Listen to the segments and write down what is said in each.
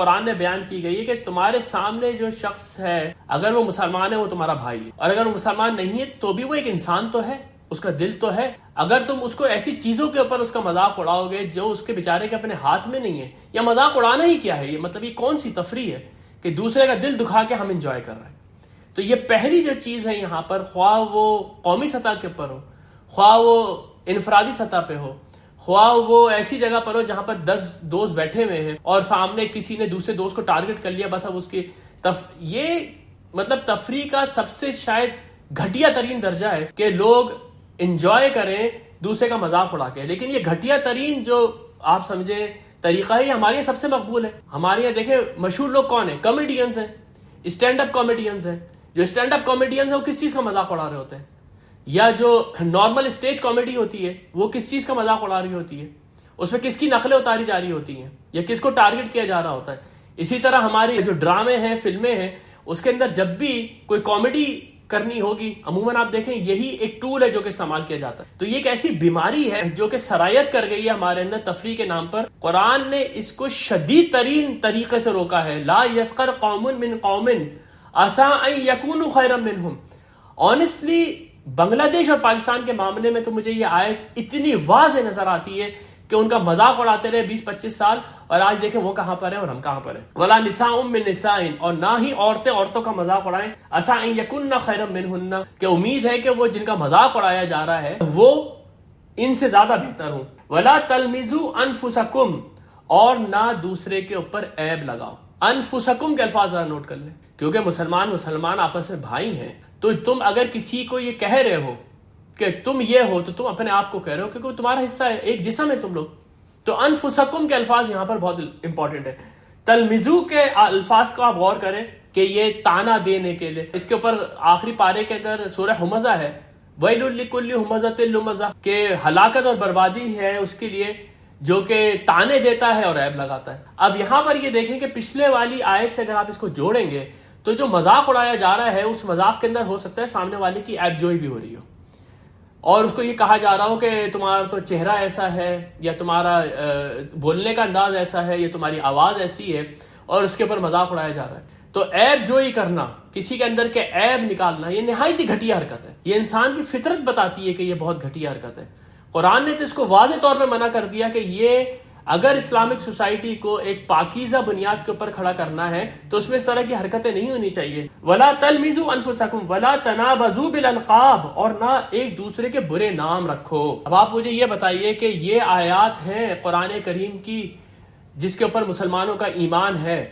قرآن نے بیان کی گئی ہے کہ تمہارے سامنے جو شخص ہے اگر وہ مسلمان ہے وہ تمہارا بھائی ہے، اور اگر وہ مسلمان نہیں ہے تو بھی وہ ایک انسان تو ہے، اس کا دل تو ہے۔ اگر تم اس کو ایسی چیزوں کے اوپر اس کا مذاق اڑاؤ گے جو اس کے بیچارے کے اپنے ہاتھ میں نہیں ہے، یا مذاق اڑانا ہی کیا ہے، یہ مطلب یہ کون سی تفریح ہے کہ دوسرے کا دل دکھا کے ہم انجوائے کر رہے ہیں۔ تو یہ پہلی جو چیز ہے یہاں پر، خواہ وہ قومی سطح کے اوپر ہو، خواہ وہ انفرادی سطح پہ ہو، خواہ وہ ایسی جگہ پر ہو جہاں پر 10 دوست بیٹھے ہوئے ہیں اور سامنے کسی نے دوسرے دوست کو ٹارگٹ کر لیا، بس اب اس کی یہ مطلب تفریح کا سب سے شاید گھٹیا ترین درجہ ہے کہ لوگ انجوائے کریں دوسرے کا مذاق اڑا کے۔ لیکن یہ گھٹیا ترین جو آپ سمجھے طریقہ ہے، یہ ہمارے یہاں سب سے مقبول ہے۔ ہمارے یہاں دیکھیں مشہور لوگ کون ہیں؟ کامیڈینز ہیں، اسٹینڈ اپ کامیڈینز ہیں۔ جو اسٹینڈ اپ کامیڈینز ہیں وہ کس چیز کا مذاق اڑا رہے ہوتے ہیں؟ یا جو نارمل اسٹیج کامیڈی ہوتی ہے وہ کس چیز کا مذاق اڑا رہی ہوتی ہے؟ اس میں کس کی نقلیں اتاری جا رہی ہوتی ہیں یا کس کو ٹارگٹ کیا جا رہا ہوتا ہے؟ اسی طرح ہماری جو ڈرامے ہیں، فلمیں ہیں، اس کے اندر جب بھی کوئی کامیڈی کرنی ہوگی عموماً آپ دیکھیں یہی ایک ٹول ہے جو کہ استعمال کیا جاتا ہے۔ تو یہ ایک ایسی بیماری ہے جو کہ سرایت کر گئی ہے ہمارے اندر تفریح کے نام پر۔ قرآن نے اس کو شدید ترین طریقے سے روکا ہے۔ لا یسخر قوم من قوم عسى ان يكونوا خيرا منهم۔ آنیسٹلی بنگلہ دیش اور پاکستان کے معاملے میں تو مجھے یہ آیت اتنی واضح نظر آتی ہے کہ ان کا مذاق اڑاتے رہے 20-25 سال، اور آج دیکھیں وہ کہاں پر ہیں اور ہم کہاں پر ہیں۔ ولا نساء من نساء، اور نہ ہی عورتیں عورتوں کا مذاق اڑائیں، عسى ان يكن خيرا منهن، کہ امید ہے کہ وہ جن کا مذاق اڑایا جا رہا ہے وہ ان سے زیادہ بہتر ہوں۔ ولا تلمزوا انفسکم، اور نہ دوسرے کے اوپر عیب لگاؤ۔ انفسکم کے الفاظ ذرا نوٹ کر لیں، کیونکہ مسلمان آپس میں بھائی ہیں، تو تم اگر کسی کو یہ کہہ رہے ہو کہ تم یہ ہو تو تم اپنے آپ کو کہہ رہے ہو، کیونکہ وہ تمہارا حصہ ہے، ایک جسم ہے تم لوگ۔ تو انفسکم کے الفاز یہاں پر بہت امپورٹنٹ ہے۔ تلمزو کے الفاظ کو آپ غور کریں کہ یہ تانا دینے کے لیے، اس کے اوپر آخری پارے کے اندر سورہ ہمزہ ہے، ویل لکل ہمزۃ لمزہ، کہ ہلاکت اور بربادی ہے اس کے لیے جو کہ تانے دیتا ہے اور عیب لگاتا ہے۔ اب یہاں پر یہ دیکھیں کہ پچھلے والی آیت سے اگر آپ اس کو جوڑیں گے تو جو مذاق اڑایا جا رہا ہے اس مذاق کے اندر ہو سکتا ہے سامنے والے کی عیب جوئی بھی ہو رہی ہو، اور اس کو یہ کہا جا رہا ہو کہ تمہارا تو چہرہ ایسا ہے، یا تمہارا بولنے کا انداز ایسا ہے، یا تمہاری آواز ایسی ہے، اور اس کے اوپر مذاق اڑایا جا رہا ہے۔ تو عیب جوئی کرنا، کسی کے اندر کے عیب نکالنا، یہ نہایت ہی گھٹیا حرکت ہے۔ یہ انسان کی فطرت بتاتی ہے کہ یہ بہت گھٹیا حرکت ہے۔ قرآن نے تو اس کو واضح طور پہ منع کر دیا کہ یہ اگر اسلامک سوسائٹی کو ایک پاکیزہ بنیاد کے اوپر کھڑا کرنا ہے تو اس میں اس طرح کی حرکتیں نہیں ہونی چاہیے۔ ولا تلمزوا انفسکم ولا تنابزوا بالالقاب، اور نہ ایک دوسرے کے برے نام رکھو۔ اب آپ مجھے یہ بتائیے کہ یہ آیات ہیں قرآن کریم کی جس کے اوپر مسلمانوں کا ایمان ہے،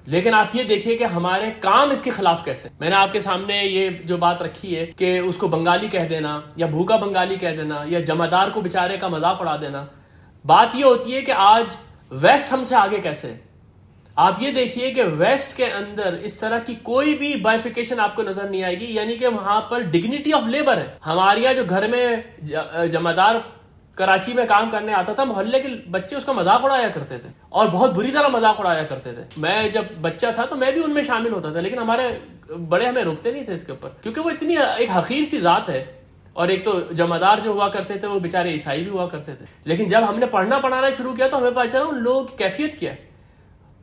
لیکن آپ یہ دیکھیے کہ ہمارے کام اس کے خلاف کیسے۔ میں نے آپ کے سامنے یہ جو بات رکھی ہے کہ اس کو بنگالی کہہ دینا، یا بھوکا بنگالی کہہ دینا، یا جمعدار کو بیچارے کا مذاق اڑا دینا، بات یہ ہوتی ہے کہ آج ویسٹ ہم سے آگے کیسے۔ آپ یہ دیکھیے کہ ویسٹ کے اندر اس طرح کی کوئی بھی بائیفیکیشن آپ کو نظر نہیں آئے گی، یعنی کہ وہاں پر ڈگنیٹی آف لیبر ہے۔ ہمارے یہاں جو گھر میں جمعدار کراچی میں کام کرنے آتا تھا، محلے کے بچے اس کا مذاق اڑایا کرتے تھے، اور بہت بری طرح مذاق اڑایا کرتے تھے۔ میں جب بچہ تھا تو میں بھی ان میں شامل ہوتا تھا، لیکن ہمارے بڑے ہمیں روکتے نہیں تھے اس کے اوپر، کیونکہ وہ اتنی ایک حقیر سی ذات ہے۔ اور ایک تو جمعدار جو ہوا کرتے تھے وہ بیچارے عیسائی بھی ہوا کرتے تھے، لیکن جب ہم نے پڑھنا پڑھانا شروع کیا تو ہمیں پتا چلا ان لوگوں کی کیفیت کیا ہے،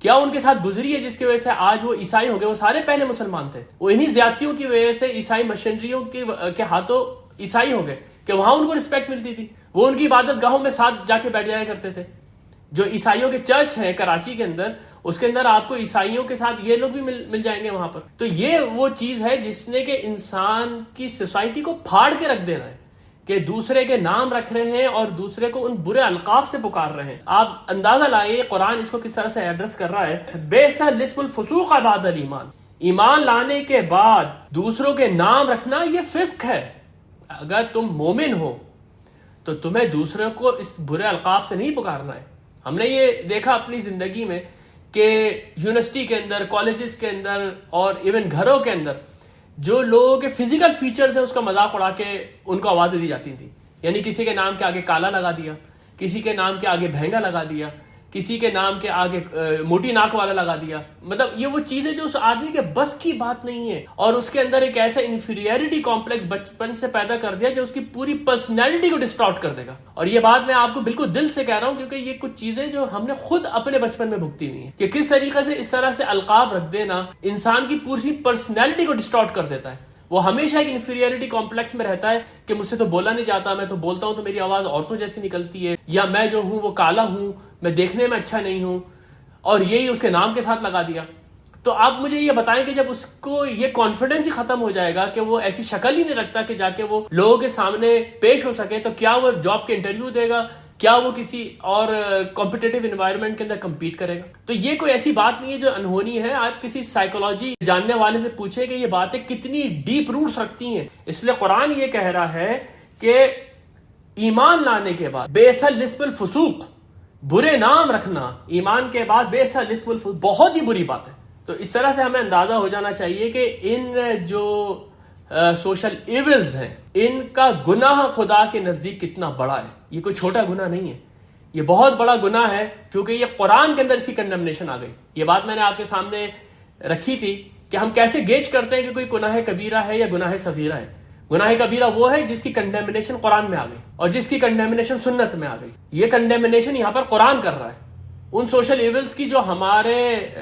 کیا ان کے ساتھ گزری ہے جس کی وجہ سے آج وہ عیسائی ہو گئے۔ وہ سارے پہلے مسلمان تھے، وہ انہی زیادتیوں کی وجہ سے عیسائی مشنریوں کے ہاتھوں عیسائی ہو گئے کہ وہاں ان کو رسپیکٹ ملتی تھی، وہ ان کی عبادت گاہوں میں ساتھ جا کے بیٹھ جایا کرتے تھے۔ جو عیسائیوں کے چرچ ہیں کراچی کے اندر، اس کے اندر آپ کو عیسائیوں کے ساتھ یہ لوگ بھی مل جائیں گے وہاں پر۔ تو یہ وہ چیز ہے جس نے کہ انسان کی سوسائٹی کو پھاڑ کے رکھ دینا ہے، کہ دوسرے کے نام رکھ رہے ہیں اور دوسرے کو ان برے القاب سے پکار رہے ہیں۔ آپ اندازہ لائیے قرآن اس کو کس طرح سے ایڈریس کر رہا ہے۔ بئس الاسم الفسوق بعد الایمان، ایمان لانے کے بعد دوسروں کے نام رکھنا یہ فسق ہے۔ اگر تم مومن ہو تو تمہیں دوسروں کو اس برے القاب سے نہیں پکارنا ہے۔ ہم نے یہ دیکھا اپنی زندگی میں کہ یونیورسٹی کے اندر، کالجز کے اندر، اور ایون گھروں کے اندر جو لوگوں کے فزیکل فیچرز ہیں اس کا مذاق اڑا کے ان کو آوازیں دی جاتی تھیں۔ یعنی کسی کے نام کے آگے کالا لگا دیا، کسی کے نام کے آگے بہنگا لگا دیا، کسی کے نام کے آگے موٹی ناک والا لگا دیا. مطلب یہ وہ چیزیں جو اس آدمی کے بس کی بات نہیں ہے, اور اس کے اندر ایک ایسا انفیریئرٹی کمپلیکس بچپن سے پیدا کر دیا جو اس کی پوری پرسنالٹی کو ڈسٹارٹ کر دے گا. اور یہ بات میں آپ کو بالکل دل سے کہہ رہا ہوں, کیونکہ یہ کچھ چیزیں جو ہم نے خود اپنے بچپن میں بھگتی ہوئی ہیں, کہ کس طریقے سے اس طرح سے القاب رکھ دینا انسان کی پوری پرسنالٹی کو ڈسٹارٹ کر دیتا ہے. وہ ہمیشہ ایک انفیریئرٹی کمپلیکس میں رہتا ہے کہ مجھ سے تو بولا نہیں جاتا, میں تو بولتا ہوں تو میری آواز عورتوں جیسی نکلتی ہے, یا میں جو ہوں وہ کالا ہوں, میں دیکھنے میں اچھا نہیں ہوں, اور یہی اس کے نام کے ساتھ لگا دیا. تو آپ مجھے یہ بتائیں کہ جب اس کو یہ کانفیڈنس ہی ختم ہو جائے گا کہ وہ ایسی شکل ہی نہیں رکھتا کہ جا کے وہ لوگوں کے سامنے پیش ہو سکے, تو کیا وہ جاب کے انٹرویو دے گا, کیا وہ کسی اور کمپٹیٹیو انوائرمنٹ کے اندر کمپیٹ کرے گا؟ تو یہ کوئی ایسی بات نہیں ہے جو انہونی ہے. آپ کسی سائیکولوجی جاننے والے سے پوچھیں کہ یہ باتیں کتنی ڈیپ روٹس رکھتی ہیں. اس لیے قرآن یہ کہہ رہا ہے کہ ایمان لانے کے بعد بئس الاسم الفسوق, برے نام رکھنا ایمان کے بعد بئس الاسم الفسوق بہت ہی بری بات ہے. تو اس طرح سے ہمیں اندازہ ہو جانا چاہیے کہ ان جو سوشل ایولز ہیں, ان کا گناہ خدا کے نزدیک کتنا بڑا ہے. یہ کوئی چھوٹا گناہ نہیں ہے, یہ بہت بڑا گناہ ہے, کیونکہ یہ قرآن کے اندر اس کی کنڈمنیشن آ گئی. یہ بات میں نے آپ کے سامنے رکھی تھی کہ ہم کیسے گیج کرتے ہیں کہ کوئی گناہ کبیرہ ہے یا گناہ صغیرہ ہے. گناہ کبیرہ وہ ہے جس کی کنڈیمنیشن قرآن میں آ گئی, اور جس کی کنڈیمنیشن سنت میں آ گئی. یہ کنڈیمنیشن یہاں پر قرآن کر رہا ہے ان سوشل ایولز کی جو ہمارے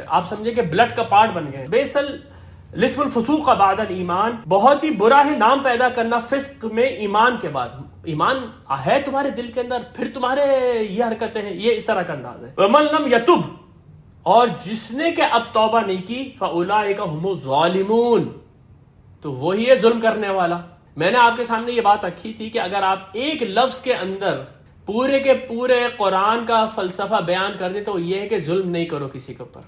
آپ سمجھے کہ بلڈ کا پارٹ بن گئے. بئس الاسم الفسوق بعد الایمان, بہت ہی برا ہے نام پیدا کرنا فسق میں ایمان کے بعد. ایمان ہے تمہارے دل کے اندر, پھر تمہارے یہ حرکتیں ہیں, یہ اس طرح کا انداز ہے. ومن لم یتب, اور جس نے کہ اب توبہ نہیں کی, فاولئک هم الظالمون, تو وہی ہے ظلم کرنے والا. میں نے آپ کے سامنے یہ بات رکھی تھی کہ اگر آپ ایک لفظ کے اندر پورے کے پورے قرآن کا فلسفہ بیان کر دیں تو یہ ہے کہ ظلم نہیں کرو کسی کے اوپر.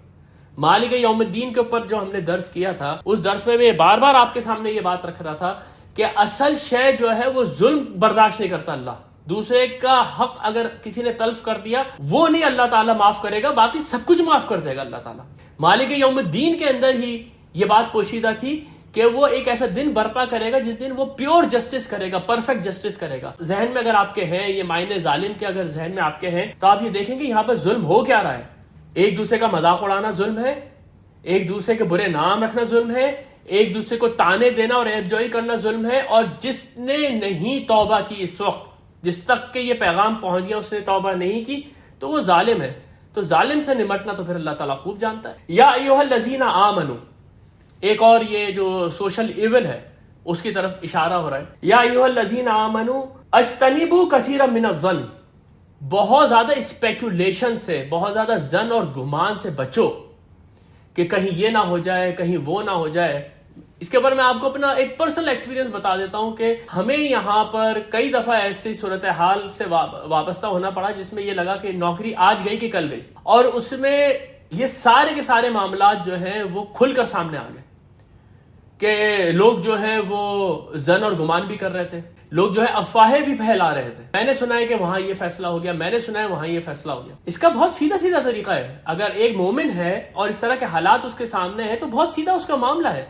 مالک یوم الدین کے اوپر جو ہم نے درس کیا تھا, اس درس میں بار بار آپ کے سامنے یہ بات رکھ رہا تھا کہ اصل شے جو ہے وہ ظلم برداشت نہیں کرتا اللہ. دوسرے کا حق اگر کسی نے تلف کر دیا وہ نہیں اللہ تعالیٰ معاف کرے گا, باقی سب کچھ معاف کر دے گا اللہ تعالیٰ. مالک یوم الدین کے اندر ہی یہ بات پوشیدہ تھی کہ وہ ایک ایسا دن برپا کرے گا جس دن وہ پیور جسٹس کرے گا, پرفیکٹ جسٹس کرے گا. ذہن میں اگر آپ کے ہیں یہ معنی ظالم کے اگر ذہن میں آپ کے ہیں تو آپ یہ دیکھیں گے یہاں پر ظلم ہو کیا رہا ہے. ایک دوسرے کا مذاق اڑانا ظلم ہے, ایک دوسرے کے برے نام رکھنا ظلم ہے, ایک دوسرے کو تانے دینا اور عیب جوئی کرنا ظلم ہے. اور جس نے نہیں توبہ کی اس وقت, جس تک کہ یہ پیغام پہنچ گیا اس نے توبہ نہیں کی, تو وہ ظالم ہے. تو ظالم سے نمٹنا تو پھر اللہ تعالیٰ خوب جانتا ہے. یا ایھا الذین آمنوا, ایک اور یہ جو سوشل ایول ہے اس کی طرف اشارہ ہو رہا ہے. یا ایھا الذین آمنوا اجتنبوا کثیرا من الظن, بہت زیادہ اسپیکولیشن سے, بہت زیادہ ظن اور گمان سے بچو کہ کہیں یہ نہ ہو جائے, کہیں وہ نہ ہو جائے. اس کے اوپر میں آپ کو اپنا ایک پرسنل ایکسپیرینس بتا دیتا ہوں کہ ہمیں یہاں پر کئی دفعہ ایسی صورتحال سے وابستہ ہونا پڑا جس میں یہ لگا کہ نوکری آج گئی کہ کل گئی, اور اس میں یہ سارے کے سارے معاملات جو ہیں وہ کھل کر سامنے آ گئے کہ لوگ جو ہیں وہ ظن اور گمان بھی کر رہے تھے, لوگ جو ہے افواہیں بھی پھیلا رہے تھے. میں نے سنا ہے کہ وہاں یہ فیصلہ ہو گیا, میں نے سنا ہے وہاں یہ فیصلہ ہو گیا. اس کا بہت سیدھا سیدھا طریقہ ہے. اگر ایک مومن ہے اور اس طرح کے حالات اس کے سامنے ہیں تو بہت سیدھا اس کا معاملہ ہے.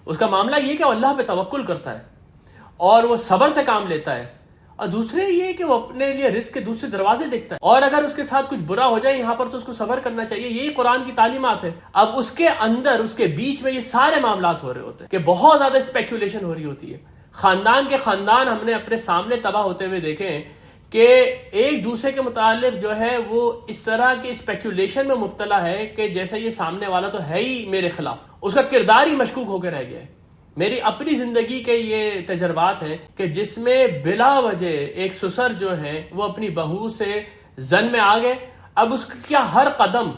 اس کا معاملہ یہ کہ وہ اللہ پہ توکل کرتا ہے اور وہ صبر سے کام لیتا ہے, اور دوسرے یہ کہ وہ اپنے لیے رزق کے دوسرے دروازے دیکھتا ہے. اور اگر اس کے ساتھ کچھ برا ہو جائے یہاں پر تو اس کو صبر کرنا چاہیے. یہی قرآن کی تعلیمات ہے. اب اس کے اندر اس کے بیچ میں یہ سارے معاملات ہو رہے ہوتے ہیں کہ بہت زیادہ اسپیکولیشن ہو رہی ہوتی ہے. خاندان کے خاندان ہم نے اپنے سامنے تباہ ہوتے ہوئے دیکھے ہیں کہ ایک دوسرے کے متعلق جو ہے وہ اس طرح کے اسپیکولیشن میں مبتلا ہے کہ جیسا یہ سامنے والا تو ہے ہی میرے خلاف, اس کا کردار ہی مشکوک ہو کے رہ گیا ہے. میری اپنی زندگی کے یہ تجربات ہیں کہ جس میں بلا وجہ ایک سسر جو ہے وہ اپنی بہو سے زن میں آ گئے. اب اس کا ہر قدم,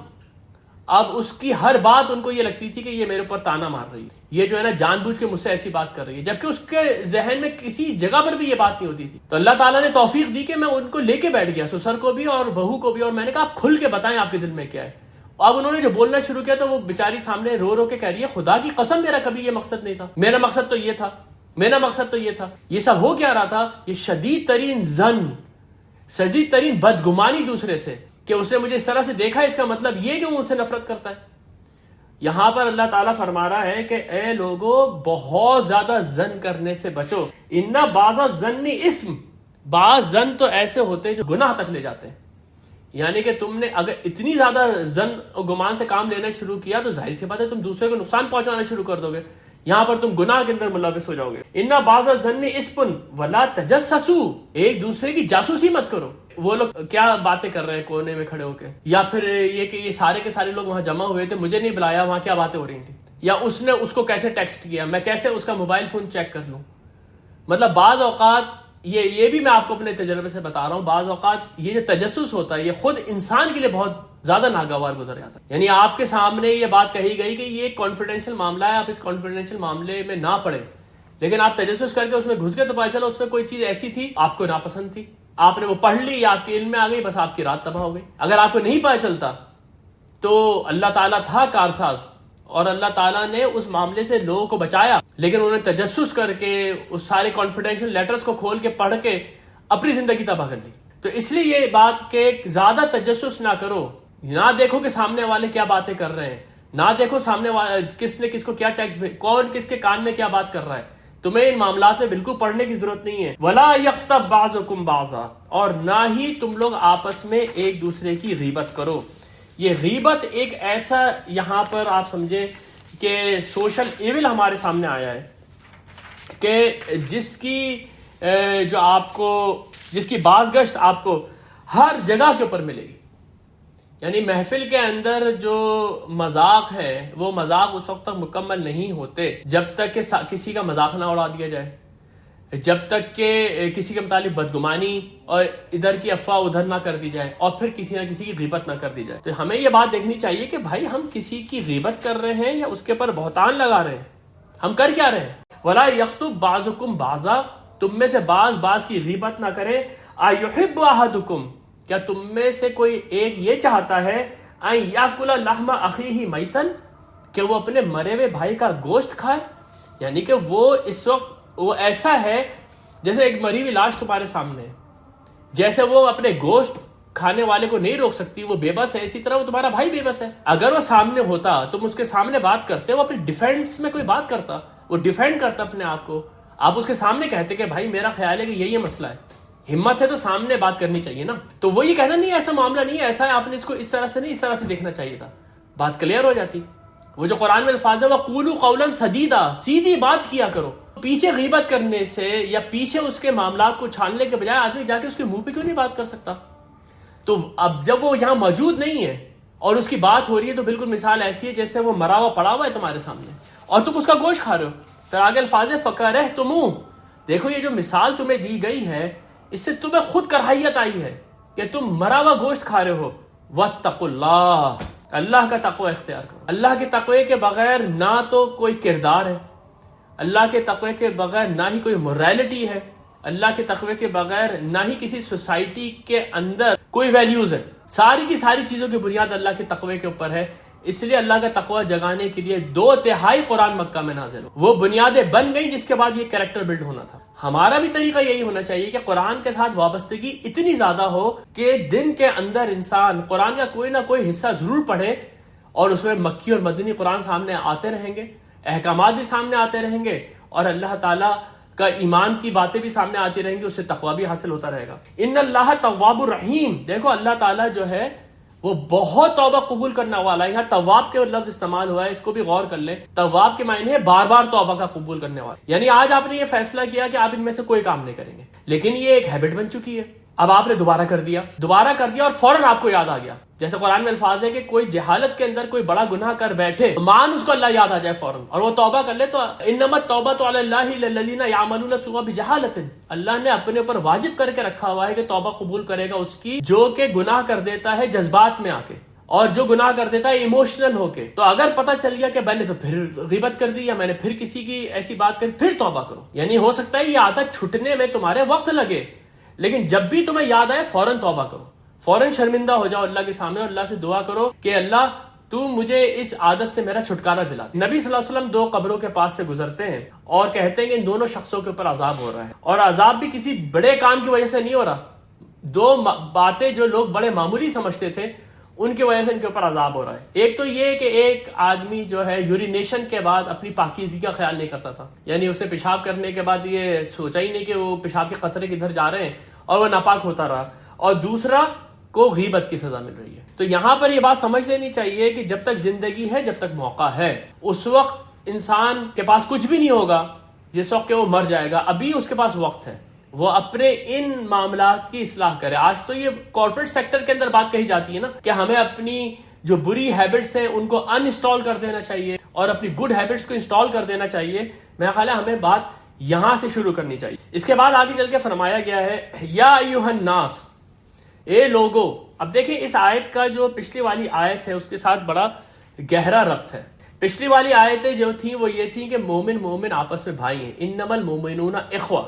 اب اس کی ہر بات ان کو یہ لگتی تھی کہ یہ میرے اوپر تانا مار رہی ہے, یہ جو ہے نا جان بوجھ کے مجھ سے ایسی بات کر رہی ہے, جبکہ اس کے ذہن میں کسی جگہ پر بھی یہ بات نہیں ہوتی تھی. تو اللہ تعالیٰ نے توفیق دی کہ میں ان کو لے کے بیٹھ گیا, سسر کو بھی اور بہو کو بھی, اور میں نے کہا آپ کھل کے بتائیں آپ کے دل میں کیا ہے. اب انہوں نے جو بولنا شروع کیا تو وہ بیچاری سامنے رو رو کے کہہ رہی ہے خدا کی قسم میرا کبھی یہ مقصد نہیں تھا, میرا مقصد تو یہ تھا, میرا مقصد تو یہ تھا. یہ سب ہو کیا رہا تھا, یہ شدید ترین ظن, شدید ترین بدگمانی دوسرے سے کہ اس نے مجھے اس طرح سے دیکھا, اس کا مطلب یہ کہ وہ مجھ سے نفرت کرتا ہے. یہاں پر اللہ تعالیٰ فرما رہا ہے کہ اے لوگو بہت زیادہ ظن کرنے سے بچو. ان بعض الظن اسم, بعض ظن تو ایسے ہوتے ہیں جو گناہ تک لے جاتے ہیں. یعنی کہ تم نے اگر اتنی زیادہ ظن اور گمان سے کام لینا شروع کیا تو ظاہر سی بات ہے تم دوسرے کو نقصان پہنچانا شروع کر دو گے، یہاں پر تم گناہ کے اندر ملوث ہو جاؤ گے۔ اِنَّ بَعْضَ الظَّنِّ اِثْمٌ وَلَا تَجَسَّسُوا، ایک دوسرے کی جاسوسی مت کرو۔ وہ لوگ کیا باتیں کر رہے ہیں کونے میں کھڑے ہو کے، یا پھر یہ کہ یہ سارے کے سارے لوگ وہاں جمع ہوئے تھے، مجھے نہیں بلایا، وہاں کیا باتیں ہو رہی تھیں، یا اس نے اس کو کیسے ٹیکسٹ کیا، میں کیسے اس کا موبائل فون چیک کر لوں۔ مطلب بعض اوقات یہ بھی میں آپ کو اپنے تجربے سے بتا رہا ہوں، بعض اوقات یہ جو تجسس ہوتا ہے یہ خود انسان کے لیے بہت زیادہ ناگوار گزر جاتا ہے۔ یعنی آپ کے سامنے یہ بات کہی گئی کہ یہ کانفیڈینشیل معاملہ ہے، آپ اس کانفیڈینشیل معاملے میں نہ پڑیں، لیکن آپ تجسس کر کے اس میں گھس گئے تو پتہ چلا اس میں کوئی چیز ایسی تھی آپ کو ناپسند تھی، آپ نے وہ پڑھ لی یا آپ کے علم میں آ گئی، بس آپ کی رات تباہ ہو گئی۔ اگر آپ کو نہیں پتہ چلتا تو اللہ تعالیٰ تھا کارساز، اور اللہ تعالیٰ نے اس معاملے سے لوگوں کو بچایا، لیکن انہوں نے تجسس کر کے اس سارے کانفیڈینشیل لیٹرز کو کھول کے پڑھ کے اپنی زندگی تباہ کر لی۔ تو اس لیے یہ بات کہ زیادہ تجسس نہ کرو، نہ دیکھو کہ سامنے والے کیا باتیں کر رہے ہیں، نہ دیکھو سامنے والے کس نے کس کو کیا ٹیکسٹ کون کس کے کان میں کیا بات کر رہا ہے، تمہیں ان معاملات میں بالکل پڑھنے کی ضرورت نہیں ہے۔ وَلَا يَغْتَبْ بَعْضُكُمْ بَعْضًا، اور نہ ہی تم لوگ آپس میں ایک دوسرے کی غیبت کرو۔ یہ غیبت ایک ایسا یہاں پر آپ سمجھے کہ سوشل ایول ہمارے سامنے آیا ہے کہ جس کی جو آپ کو جس کی بازگشت آپ کو ہر جگہ کے اوپر ملے گی۔ یعنی محفل کے اندر جو مذاق ہے وہ مذاق اس وقت تک مکمل نہیں ہوتے جب تک کہ کسی کا مذاق نہ اڑا دیا جائے، جب تک کہ کسی کے متعلق بدگمانی اور ادھر کی افواہ ادھر نہ کر دی جائے، اور پھر کسی نہ کسی کی غیبت نہ کر دی جائے۔ تو ہمیں یہ بات دیکھنی چاہیے کہ بھائی ہم کسی کی غیبت کر رہے ہیں یا اس کے اوپر بہتان لگا رہے ہیں، ہم کر کیا رہے ہیں؟ وَلَا يَغْتَبْ بَعْضُكُمْ بَعْضًا، تم میں سے بعض کی غیبت نہ کرے۔ أَيُحِبُّ أَحَدُكُمْ، کیا تم میں سے کوئی ایک یہ چاہتا ہے أَن يَأْكُلَ لَحْمَ أَخِيهِ مَيْتًا، کہ وہ اپنے مرے ہوئے بھائی کا گوشت کھائے؟ یعنی کہ وہ اس وقت وہ ایسا ہے جیسے ایک مری ہوئی لاش تمہارے سامنے ہے، جیسے وہ اپنے گوشت کھانے والے کو نہیں روک سکتی، وہ بے بس ہے، اسی طرح وہ تمہارا بھائی بے بس ہے۔ اگر وہ سامنے ہوتا تم اس کے سامنے بات کرتے، وہ اپنی ڈیفینس میں کوئی بات کرتا، وہ ڈیفینڈ کرتا اپنے آپ کو، آپ اس کے سامنے کہتے کہ بھائی میرا خیال ہے کہ یہ مسئلہ ہے، ہمت ہے تو سامنے بات کرنی چاہیے نا۔ تو وہ یہ کہنا نہیں ایسا معاملہ نہیں ہے، ایسا ہے، آپ نے اس کو اس طرح سے نہیں اس طرح سے دیکھنا چاہیے تھا، بات کلیئر ہو جاتی۔ وہ جو قرآن میں الفاظ ہے وَقُولُوا قَوْلًا سَدِيدًا، سیدھی بات کیا کرو۔ پیچھے غیبت کرنے سے یا پیچھے اس کے معاملات کو چھاننے کے بجائے آدمی جا کے اس کے منہ پہ کیوں نہیں بات کر سکتا؟ تو اب جب وہ یہاں موجود نہیں ہے اور اس کی بات ہو رہی ہے تو بالکل مثال ایسی ہے جیسے وہ مرا ہوا پڑا ہوا ہے تمہارے سامنے اور تم اس کا گوشت کھا رہے ہو۔ پھر آگے الفاظ ہے فَكَرِهْتُمُوهُ، دیکھو یہ جو مثال تمہیں دی گئی ہے اس سے تمہیں خود کراہیت آئی ہے کہ تم مرا ہوا گوشت کھا رہے ہو۔ وَاتَّقُوا اللَّهَ، اللہ کا تقوی اختیار کرو۔ اللہ کے تقوی کے بغیر نہ تو کوئی کردار ہے، اللہ کے تقوی کے بغیر نہ ہی کوئی موریلٹی ہے، اللہ کے تقوی کے بغیر نہ ہی کسی سوسائٹی کے اندر کوئی ویلیوز ہے۔ ساری کی ساری چیزوں کی بنیاد اللہ کے تقوی کے اوپر ہے۔ اس لیے اللہ کا تقوی جگانے کے لیے 2/3 قرآن مکہ میں نازل ہو، وہ بنیادیں بن گئی جس کے بعد یہ کریکٹر بلڈ ہونا تھا۔ ہمارا بھی طریقہ یہی ہونا چاہیے کہ قرآن کے ساتھ وابستگی اتنی زیادہ ہو کہ دن کے اندر انسان قرآن کا کوئی نہ کوئی حصہ ضرور پڑھے، اور اس میں مکی اور مدنی قرآن سامنے آتے رہیں گے، احکامات بھی سامنے آتے رہیں گے، اور اللہ تعالیٰ کا ایمان کی باتیں بھی سامنے آتی رہیں گی، اس سے تقوی بھی حاصل ہوتا رہے گا۔ ان اللہ تواب الرحیم، دیکھو اللہ تعالیٰ جو ہے وہ بہت توبہ قبول کرنے والا ہے۔ یہاں تواب کے لفظ استعمال ہوا ہے، اس کو بھی غور کر لیں۔ تواب کے معنی ہے بار بار توبہ کا قبول کرنے والا، یعنی آج آپ نے یہ فیصلہ کیا کہ آپ ان میں سے کوئی کام نہیں کریں گے، لیکن یہ ایک ہیبٹ بن چکی ہے، اب آپ نے دوبارہ کر دیا اور فوراً آپ کو یاد آ گیا۔ جیسے قرآن میں الفاظ ہے کہ کوئی جہالت کے اندر کوئی بڑا گناہ کر بیٹھے، مان اس کو اللہ یاد آ جائے فوراً اور وہ توبہ کر لے، تو انما التوبۃ علی اللہ للذین یعملون السوء بجہالۃ، اللہ نے اپنے اوپر واجب کر کے رکھا ہوا ہے کہ توبہ قبول کرے گا اس کی جو کہ گناہ کر دیتا ہے جذبات میں آ کے، اور جو گناہ کر دیتا ہے ایموشنل ہو کے۔ تو اگر پتہ چل گیا کہ میں نے تو پھر غیبت کر دی یا میں نے پھر کسی کی ایسی بات کری، پھر توبہ کرو۔ یعنی ہو سکتا ہے یہ عادت چھٹنے میں تمہارے وقت لگے، لیکن جب بھی تمہیں یاد آئے فوراً توبہ کرو، فوراً شرمندہ ہو جاؤ اللہ کے سامنے اور اللہ سے دعا کرو کہ اللہ تو مجھے اس عادت سے میرا چھٹکارا دلا۔ نبی صلی اللہ علیہ وسلم 2 قبروں کے پاس سے گزرتے ہیں اور کہتے ہیں کہ ان دونوں شخصوں کے اوپر عذاب ہو رہا ہے، اور عذاب بھی کسی بڑے کام کی وجہ سے نہیں ہو رہا، 2 باتیں جو لوگ بڑے معمولی سمجھتے تھے ان کی وجہ سے ان کے اوپر عذاب ہو رہا ہے۔ ایک تو یہ کہ ایک آدمی جو ہے یورینیشن کے بعد اپنی پاکیزگی کا خیال نہیں کرتا تھا، یعنی اسے پیشاب کرنے کے بعد یہ سوچا ہی نہیں کہ وہ پیشاب کے قطرے کدھر جا رہے ہیں، اور وہ ناپاک ہوتا رہا۔ اور دوسرا کو غیبت کی سزا مل رہی ہے۔ تو یہاں پر یہ بات سمجھ لینی چاہیے کہ جب تک زندگی ہے، جب تک موقع ہے، اس وقت انسان کے پاس کچھ بھی نہیں ہوگا جس وقت کہ وہ مر جائے گا، ابھی اس کے پاس وقت ہے، وہ اپنے ان معاملات کی اصلاح کرے۔ آج تو یہ کارپوریٹ سیکٹر کے اندر بات کہی جاتی ہے نا کہ ہمیں اپنی جو بری ہیبٹس ہیں ان کو ان انسٹال کر دینا چاہیے اور اپنی گڈ ہیبٹس کو انسٹال کر دینا چاہیے۔ میرا خیال ہے ہمیں بات یہاں سے شروع کرنی چاہیے۔ اس کے بعد آگے چل کے فرمایا گیا ہے یا ایھا الناس، اے لوگو۔ اب دیکھیں اس آیت کا جو پچھلی والی آیت ہے اس کے ساتھ بڑا گہرا ربط ہے۔ پچھلی والی آیتیں جو تھیں وہ یہ تھیں کہ مومن آپس میں بھائی ہیں، انما المؤمنون اخوہ۔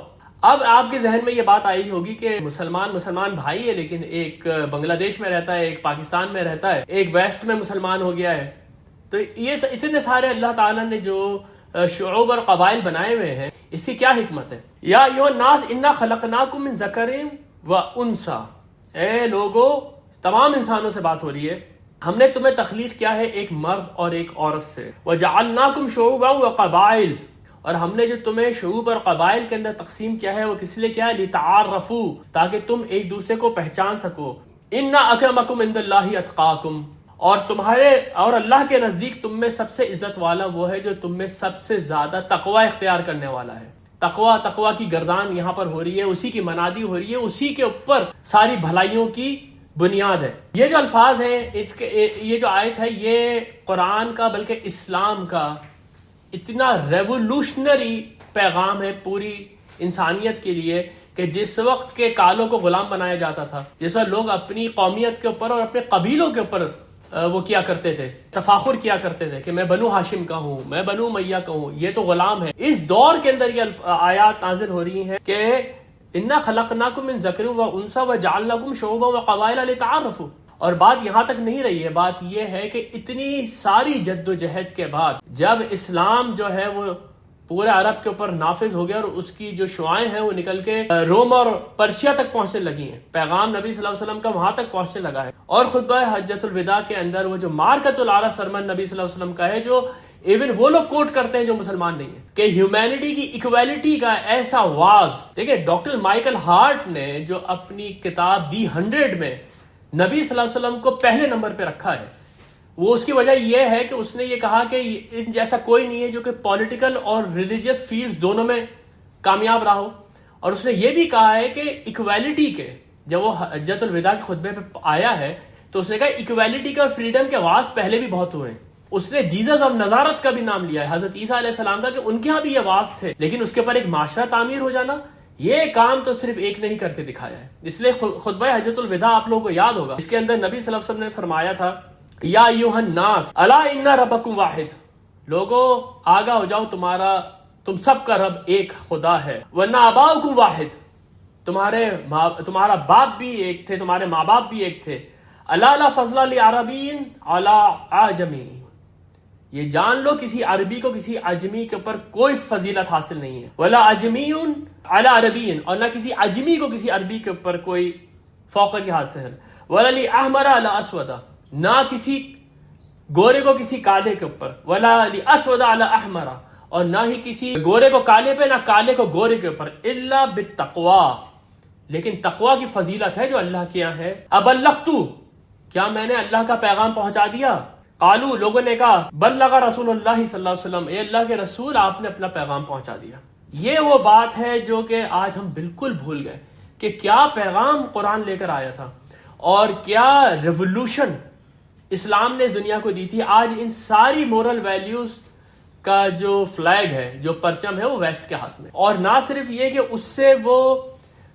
اب آپ کے ذہن میں یہ بات آئی ہوگی کہ مسلمان بھائی ہے، لیکن ایک بنگلہ دیش میں رہتا ہے، ایک پاکستان میں رہتا ہے، ایک ویسٹ میں مسلمان ہو گیا ہے۔ تو یہ اتنے سارے اللہ تعالیٰ نے جو شعوب اور قبائل بنائے ہوئے ہیں، اس کی کیا حکمت ہے؟ یا ایھا الناس انا خلقناکم من ذکر و انثی، اے لوگو، تمام انسانوں سے بات ہو رہی ہے، ہم نے تمہیں تخلیق کیا ہے ایک مرد اور ایک عورت سے، وجعلناکم شعوبا وقبائل، اور ہم نے جو تمہیں شعوب اور قبائل کے اندر تقسیم کیا ہے وہ کس لیے کیا ہے؟ لتعارفوا، تاکہ تم ایک دوسرے کو پہچان سکو۔ ان اکرمکم عند اللہ اتقاکم، اور اللہ کے نزدیک تم میں سب سے عزت والا وہ ہے جو تم میں سب سے زیادہ تقوی اختیار کرنے والا ہے۔ تقوی کی گردان یہاں پر ہو رہی ہے، اسی کی منادی ہو رہی ہے، اسی کے اوپر ساری بھلائیوں کی بنیاد ہے۔ یہ جو الفاظ ہیں، یہ جو آیت ہے، یہ قرآن کا بلکہ اسلام کا اتنا ریولوشنری پیغام ہے پوری انسانیت کے لیے کہ جس وقت کے کالوں کو غلام بنایا جاتا تھا، جس وقت لوگ اپنی قومیت کے اوپر اور اپنے قبیلوں کے اوپر وہ کیا کرتے تھے، تفاخر کیا کرتے تھے کہ میں بنو ہاشم کا ہوں، میں بنو امیہ کا ہوں، یہ تو غلام ہے۔ اس دور کے اندر یہ آیات نازل ہو رہی ہیں کہ انا خلقناکم من ذکر و انثی وجعلناکم شعوبا وقبائل لتعارفوا۔ اور بات یہاں تک نہیں رہی ہے، بات یہ ہے کہ اتنی ساری جد و جہد کے بعد جب اسلام جو ہے وہ پورے عرب کے اوپر نافذ ہو گیا اور اس کی جو شعائیں ہیں وہ نکل کے روم اور پرشیا تک پہنچنے لگی ہیں، پیغام نبی صلی اللہ علیہ وسلم کا وہاں تک پہنچنے لگا ہے، اور خطبہ حجۃ الوداع کے اندر وہ جو مارکۃ الاعلی سرمن نبی صلی اللہ علیہ وسلم کا ہے، جو ایون وہ لوگ کوٹ کرتے ہیں جو مسلمان نہیں ہیں، کہ ہیومینٹی کی ایکویلٹی کا ایسا واز۔ دیکھیں ڈاکٹر مائیکل ہارٹ نے جو اپنی کتاب دی 100 میں نبی صلی اللہ علیہ وسلم کو پہلے نمبر پہ رکھا ہے، وہ اس کی وجہ یہ ہے کہ اس نے یہ کہا کہ ان جیسا کوئی نہیں ہے جو کہ پولیٹیکل اور ریلیجیس فیلڈز دونوں میں کامیاب رہا ہو، اور اس نے یہ بھی کہا ہے کہ ایکویلٹی کے، جب وہ حجۃ الوداع کے خطبے پہ آیا ہے تو اس نے کہا ایکویلٹی کا اور فریڈم کے آواز پہلے بھی بہت ہوئے ہیں۔ اس نے جیزس آف نزارت کا بھی نام لیا ہے، حضرت عیسیٰ علیہ السلام کا، کہ ان کے ہاں بھی یہ آواز تھے، لیکن اس کے اوپر ایک معاشرہ تعمیر ہو جانا، یہ کام تو صرف ایک نہیں کر کے دکھایا ہے۔ اس لیے خطبہ حجۃ الوداع آپ لوگوں کو یاد ہوگا، اس کے اندر نبی صلی اللہ علیہ وسلم نے فرمایا تھا یا ایھا الناس الا ان ربکم واحد، لوگو آگاہ ہو جاؤ، تم سب کا رب ایک خدا ہے، ورنہ آباؤکم واحد، تمہارا باپ بھی ایک تھے، تمہارے ماں باپ بھی ایک تھے، الا لا فضل لعربی علی اعجمی، یہ جان لو کسی عربی کو کسی عجمی کے اوپر کوئی فضیلت حاصل نہیں ہے، ولا عجمی علی عربی، اور نہ کسی عجمی کو کسی عربی کے اوپر کوئی فوقیت حاصل ہے، ولا لاحمر علی اسود، نہ کسی گورے کو کسی کالے کے اوپر، ولا لاسود علی احمر، اور نہ ہی کسی گورے کو کالے پہ، نہ کالے کو گورے کے اوپر، الا بالتقوی، لیکن تقوی کی فضیلت ہے جو اللہ کے یہاں ہے۔ ابلغت، کیا میں نے اللہ کا پیغام پہنچا دیا؟ قالو، لوگوں نے کہا بلغ رسول اللہ صلی اللہ علیہ وسلم، اے اللہ کے رسول آپ نے اپنا پیغام پہنچا دیا۔ یہ وہ بات ہے جو کہ آج ہم بالکل بھول گئے کہ کیا پیغام قرآن لے کر آیا تھا اور کیا ریولوشن اسلام نے اس دنیا کو دی تھی۔ آج ان ساری مورل ویلیوز کا جو فلیگ ہے، جو پرچم ہے، وہ ویسٹ کے ہاتھ میں، اور نہ صرف یہ کہ اس سے وہ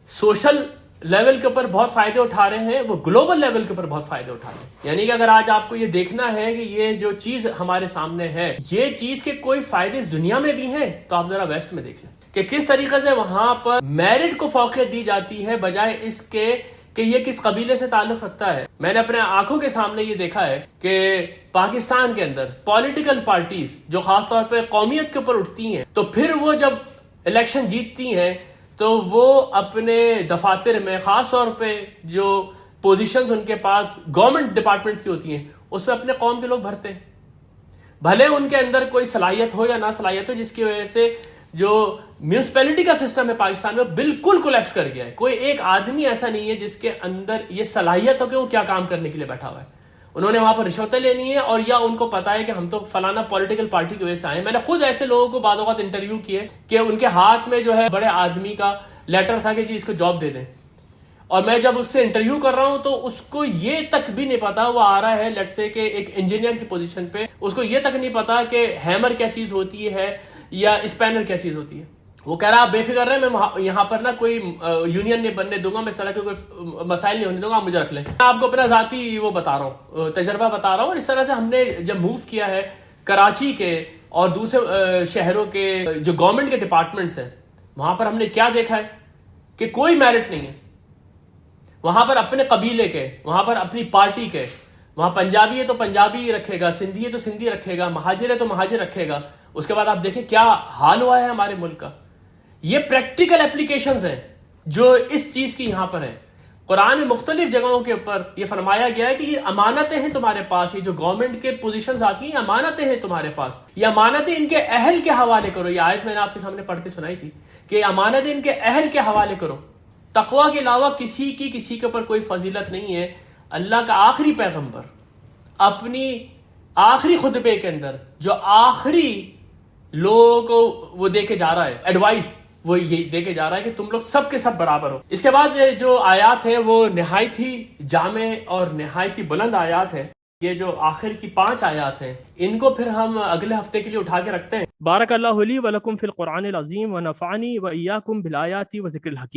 سوشل لیول کے اوپر بہت فائدے اٹھا رہے ہیں، وہ گلوبل لیول کے اوپر بہت فائدے اٹھا رہے ہیں۔ یعنی کہ اگر آج آپ کو یہ دیکھنا ہے کہ یہ جو چیز ہمارے سامنے ہے، یہ چیز کے کوئی فائدے اس دنیا میں بھی ہیں، تو آپ ذرا ویسٹ میں دیکھیں کہ کس طریقے سے وہاں پر میرٹ کو فوقیت دی جاتی ہے بجائے اس کے کہ یہ کس قبیلے سے تعلق رکھتا ہے۔ میں نے اپنے آنکھوں کے سامنے یہ دیکھا ہے کہ پاکستان کے اندر پولیٹیکل پارٹیز جو خاص طور پہ قومیت کے اوپر اٹھتی ہیں، تو پھر وہ جب الیکشن جیتتی ہیں تو وہ اپنے دفاتر میں، خاص طور پہ جو پوزیشنز ان کے پاس گورنمنٹ ڈپارٹمنٹس کی ہوتی ہیں، اس میں اپنے قوم کے لوگ بھرتے ہیں، بھلے ان کے اندر کوئی صلاحیت ہو یا نہ صلاحیت ہو، جس کی وجہ سے جو میونسپلٹی کا سسٹم ہے پاکستان میں بالکل کولیپس کر گیا ہے. کوئی ایک آدمی ایسا نہیں ہے جس کے اندر یہ صلاحیت ہو کہ وہ کیا کام کرنے کے لیے بیٹھا ہوا ہے. انہوں نے وہاں پر رشوتیں لینی ہے اور یا ان کو پتا ہے کہ ہم تو فلانا پولیٹیکل پارٹی کی وجہ سے آئے. میں نے خود ایسے لوگوں کو بعض اوقات انٹرویو کیے کہ ان کے ہاتھ میں جو ہے بڑے آدمی کا لیٹر تھا کہ جی اس کو جاب دے دیں, اور میں جب اس سے انٹرویو کر رہا ہوں تو اس کو یہ تک بھی نہیں پتا, وہ آ رہا ہے لیٹس سے کہ ایک انجینئر کی پوزیشن پہ, اس کو یہ تک نہیں پتا کہ ہیمر کیا چیز ہوتی ہے یا اسپینر کیا چیز ہوتی ہے. وہ کہہ رہا آپ بے فکر رہے, میں یہاں پر نا کوئی یونین نہیں بننے دوں گا, میں اس طرح کے کوئی مسائل نہیں ہونے دوں گا, آپ مجھے رکھ لیں. میں آپ کو اپنا ذاتی وہ بتا رہا ہوں, تجربہ بتا رہا ہوں. اور اس طرح سے ہم نے جب موو کیا ہے کراچی کے اور دوسرے شہروں کے جو گورنمنٹ کے ڈپارٹمنٹس ہیں, وہاں پر ہم نے کیا دیکھا ہے کہ کوئی میرٹ نہیں ہے. وہاں پر اپنے قبیلے کے, وہاں پر اپنی پارٹی کے, وہاں پنجابی ہے تو پنجابی رکھے گا, سندھی ہے تو سندھی رکھے گا, مہاجر ہے تو مہاجر رکھے گا. اس کے بعد آپ دیکھیں کیا حال ہوا ہے ہمارے ملک کا. یہ پریکٹیکل اپلیکیشنز ہیں جو اس چیز کی یہاں پر ہیں. قرآن میں مختلف جگہوں کے اوپر یہ فرمایا گیا ہے کہ یہ امانتیں ہیں تمہارے پاس, یہ جو گورنمنٹ کے پوزیشنز آتی ہیں یہ امانتیں ہیں تمہارے پاس, یہ امانتیں ان کے اہل کے حوالے کرو. یہ آیت میں نے آپ کے سامنے پڑھ کے سنائی تھی کہ امانتیں ان کے اہل کے حوالے کرو. تقوی کے علاوہ کسی کے اوپر کوئی فضیلت نہیں ہے. اللہ کا آخری پیغمبر اپنی آخری خطبے کے اندر جو آخری لوگوں کو وہ دے کے جا رہا ہے ایڈوائس, وہ یہی دے کے جا رہا ہے کہ تم لوگ سب کے سب برابر ہو. اس کے بعد جو آیات ہیں وہ نہایت ہی جامع اور نہایت ہی بلند آیات ہیں. یہ جو آخر کی 5 آیات ہیں ان کو پھر ہم اگلے ہفتے کے لیے اٹھا کے رکھتے ہیں. بارک اللہ لی و لکم فی القرآن العظیم و نفعنی و ایاکم بالآیات و ذکر الحکیم.